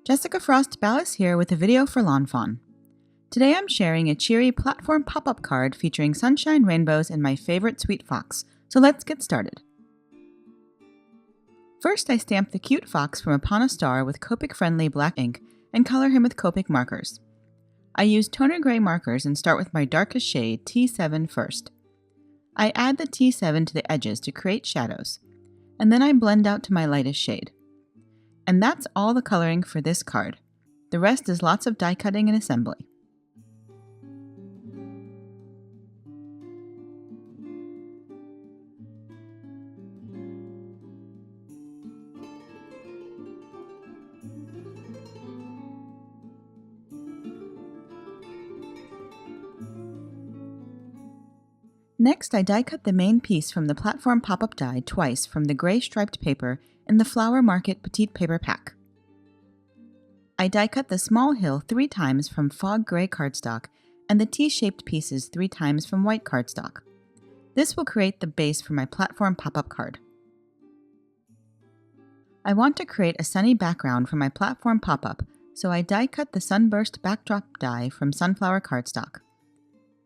Jessica Frost Ballas here with a video for lawnfawn. Today I'm sharing a cheery platform pop-up card featuring sunshine, rainbows, and my favorite sweet fox, so let's get started. First I stamp the cute fox from upon a star with Copic-friendly black ink and color him with Copic markers. I use toner gray markers and start with my darkest shade, T7 first. I add the T7 to the edges to create shadows, and then I blend out to my lightest shade. And that's all the coloring for this card. The rest is lots of die cutting and assembly. Next, I die cut the main piece from the platform pop-up die twice from the gray striped paper in the Flower Market Petite paper pack. I die cut the small hill 3 times from fog gray cardstock and the T-shaped pieces 3 times from white cardstock. This will create the base for my platform pop-up card. I want to create a sunny background for my platform pop-up, so I die cut the sunburst backdrop die from sunflower cardstock.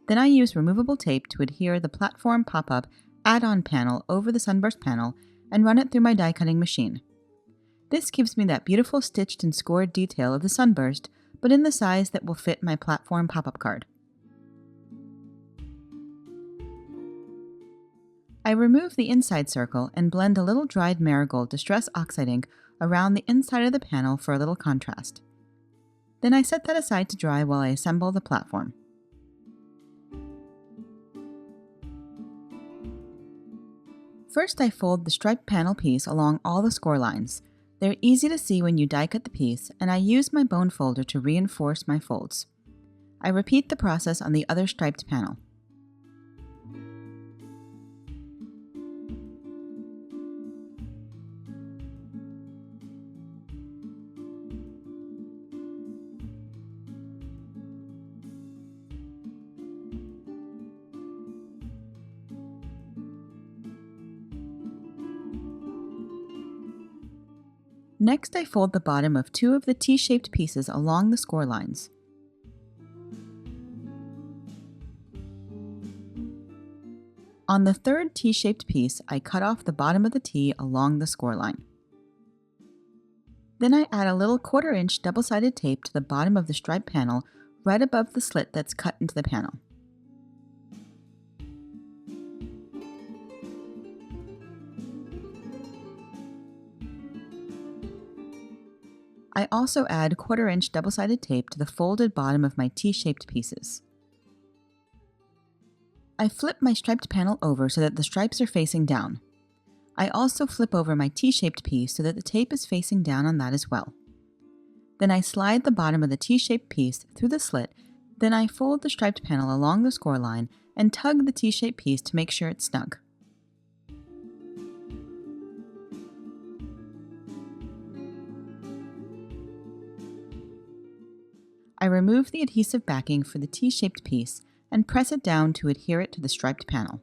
Then I use removable tape to adhere the platform pop-up add-on panel over the sunburst panel and run it through my die cutting machine. This gives me that beautiful stitched and scored detail of the sunburst, but in the size that will fit my platform pop-up card. I remove the inside circle and blend a little dried marigold Distress Oxide ink around the inside of the panel for a little contrast. Then I set that aside to dry while I assemble the platform. First, I fold the striped panel piece along all the score lines. They're easy to see when you die cut the piece, and I use my bone folder to reinforce my folds. I repeat the process on the other striped panel. Next, I fold the bottom of 2 of the T-shaped pieces along the score lines. On the third T-shaped piece, I cut off the bottom of the T along the score line. Then I add a little 1/4 inch double-sided tape to the bottom of the striped panel right above the slit that's cut into the panel. I also add 1/4 inch double-sided tape to the folded bottom of my T-shaped pieces. I flip my striped panel over so that the stripes are facing down. I also flip over my T-shaped piece so that the tape is facing down on that as well. Then I slide the bottom of the T-shaped piece through the slit, then I fold the striped panel along the score line and tug the T-shaped piece to make sure it's snug. I remove the adhesive backing for the T-shaped piece and press it down to adhere it to the striped panel.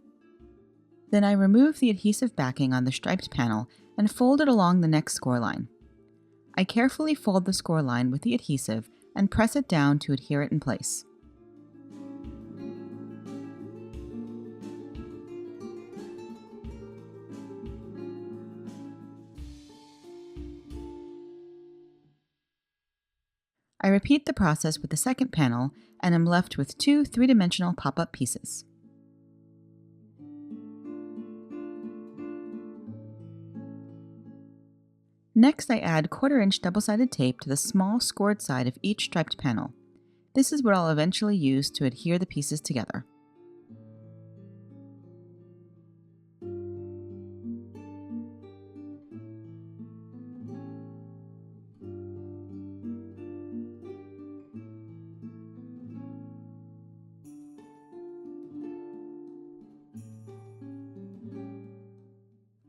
Then I remove the adhesive backing on the striped panel and fold it along the next score line. I carefully fold the score line with the adhesive and press it down to adhere it in place. I repeat the process with the second panel and am left with 2 3-dimensional pop-up pieces. Next, I add 1/4 inch double-sided tape to the small scored side of each striped panel. This is what I'll eventually use to adhere the pieces together.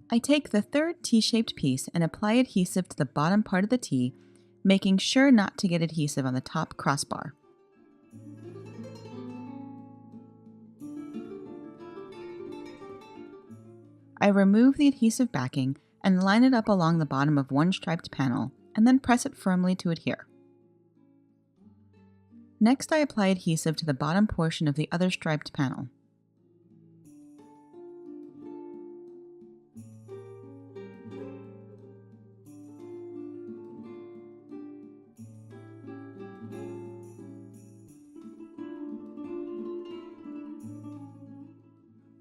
I take the third T-shaped piece and apply adhesive to the bottom part of the T, making sure not to get adhesive on the top crossbar. I remove the adhesive backing and line it up along the bottom of one striped panel and then press it firmly to adhere. Next, I apply adhesive to the bottom portion of the other striped panel.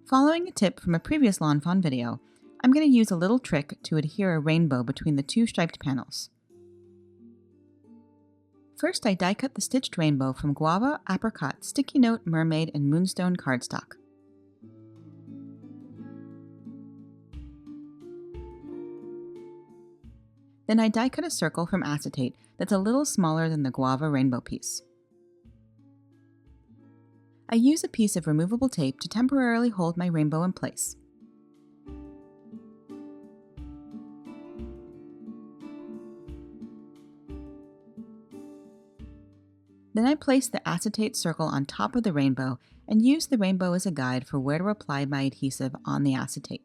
Following a tip from a previous lawnfawn video, I'm going to use a little trick to adhere a rainbow between the two striped panels. First, I die cut the stitched rainbow from Guava, Apricot, Sticky Note, Mermaid, and Moonstone cardstock. Then I die cut a circle from acetate that's a little smaller than the Guava rainbow piece. I use a piece of removable tape to temporarily hold my rainbow in place. Then I place the acetate circle on top of the rainbow and use the rainbow as a guide for where to apply my adhesive on the acetate.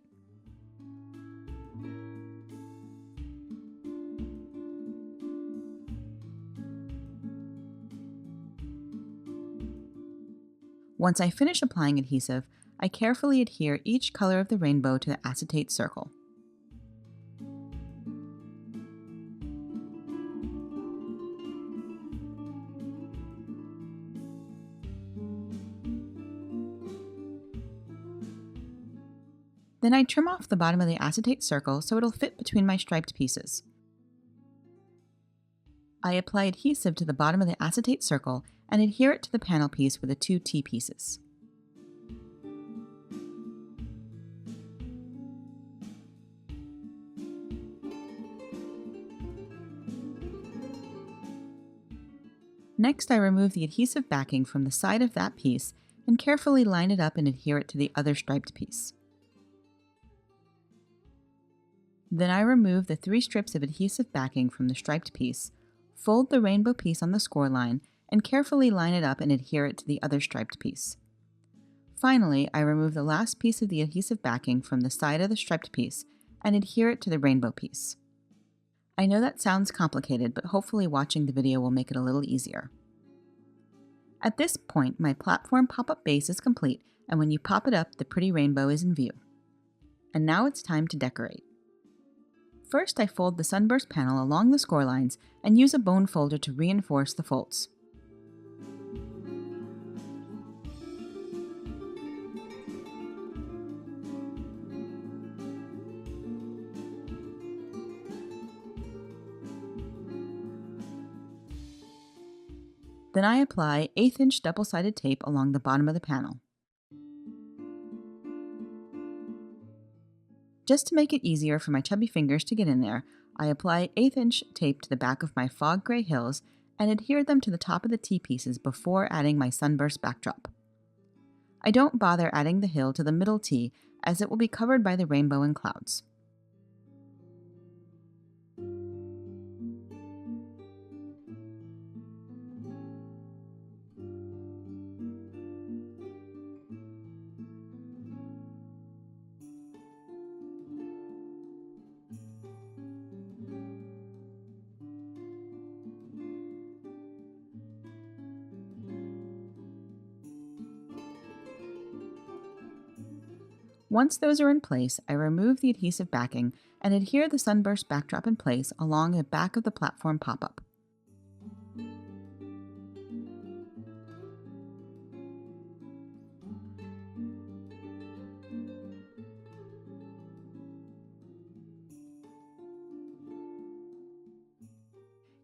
Once I finish applying adhesive, I carefully adhere each color of the rainbow to the acetate circle. Then I trim off the bottom of the acetate circle so it'll fit between my striped pieces. I apply adhesive to the bottom of the acetate circle and adhere it to the panel piece with the two T-pieces. Next, I remove the adhesive backing from the side of that piece and carefully line it up and adhere it to the other striped piece. Then I remove the 3 strips of adhesive backing from the striped piece, fold the rainbow piece on the score line, and carefully line it up and adhere it to the other striped piece. Finally, I remove the last piece of the adhesive backing from the side of the striped piece and adhere it to the rainbow piece. I know that sounds complicated, but hopefully watching the video will make it a little easier. At this point, my platform pop-up base is complete, and when you pop it up, the pretty rainbow is in view. And now it's time to decorate. First, I fold the sunburst panel along the score lines and use a bone folder to reinforce the folds. Then I apply 1/8" double-sided tape along the bottom of the panel. Just to make it easier for my chubby fingers to get in there, I apply 1/8" tape to the back of my fog gray hills and adhere them to the top of the T-pieces before adding my sunburst backdrop. I don't bother adding the hill to the middle T as it will be covered by the rainbow and clouds. Once those are in place, I remove the adhesive backing and adhere the sunburst backdrop in place along the back of the platform pop-up.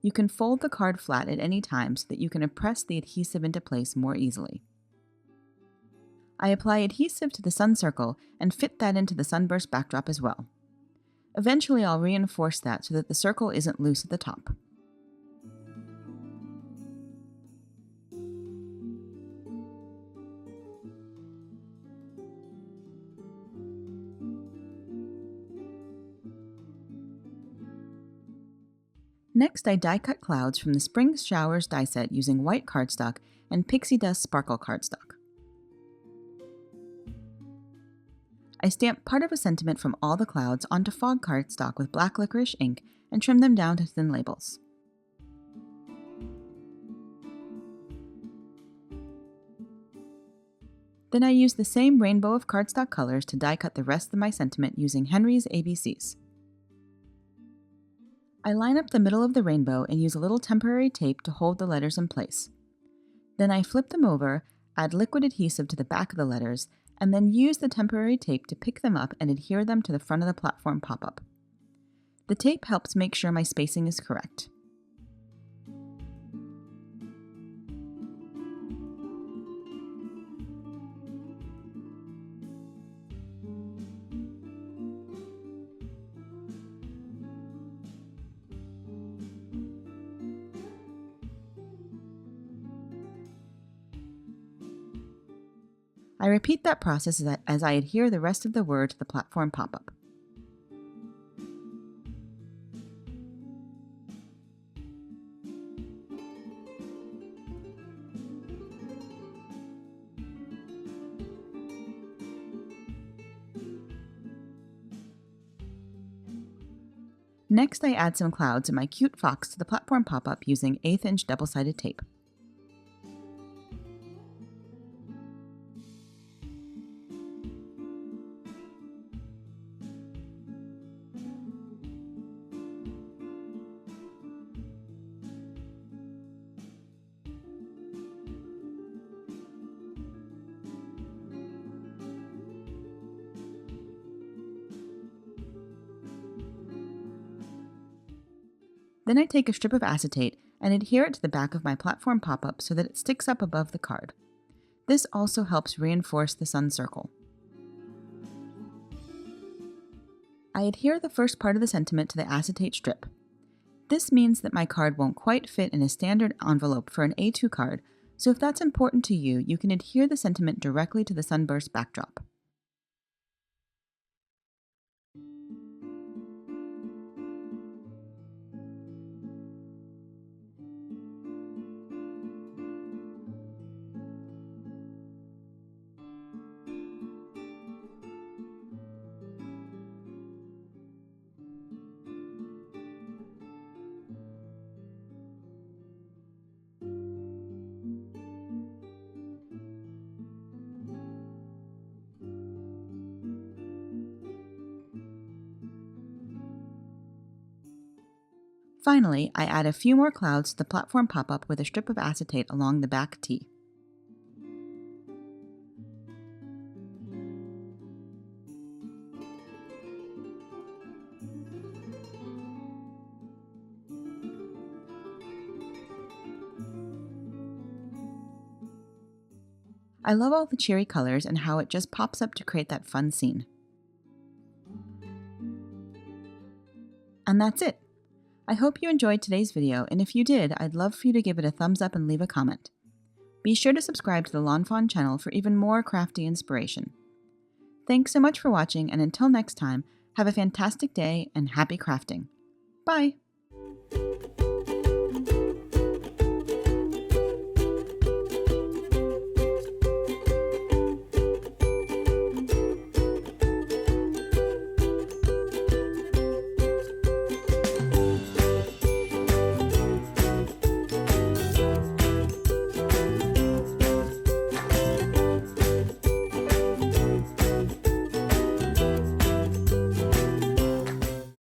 You can fold the card flat at any time so that you can press the adhesive into place more easily. I apply adhesive to the sun circle and fit that into the sunburst backdrop as well. Eventually I'll reinforce that so that the circle isn't loose at the top. Next, I die cut clouds from the Spring Showers die set using white cardstock and pixie dust sparkle cardstock. I stamp part of a sentiment from all the clouds onto fog cardstock with black licorice ink and trim them down to thin labels. Then I use the same rainbow of cardstock colors to die cut the rest of my sentiment using Henry's ABCs. I line up the middle of the rainbow and use a little temporary tape to hold the letters in place. Then I flip them over, add liquid adhesive to the back of the letters, and then use the temporary tape to pick them up and adhere them to the front of the platform pop-up. The tape helps make sure my spacing is correct. I repeat that process as I adhere the rest of the word to the platform pop-up. Next, I add some clouds and my cute fox to the platform pop-up using 1/8 inch double-sided tape. Then I take a strip of acetate and adhere it to the back of my platform pop-up so that it sticks up above the card. This also helps reinforce the sun circle. I adhere the first part of the sentiment to the acetate strip. This means that my card won't quite fit in a standard envelope for an A2 card, so if that's important to you, you can adhere the sentiment directly to the sunburst backdrop. Finally, I add a few more clouds to the platform pop-up with a strip of acetate along the back T. I love all the cheery colors and how it just pops up to create that fun scene. And that's it! I hope you enjoyed today's video, and if you did, I'd love for you to give it a thumbs up and leave a comment. Be sure to subscribe to the lawnfawn channel for even more crafty inspiration. Thanks so much for watching, and until next time, have a fantastic day and happy crafting. Bye!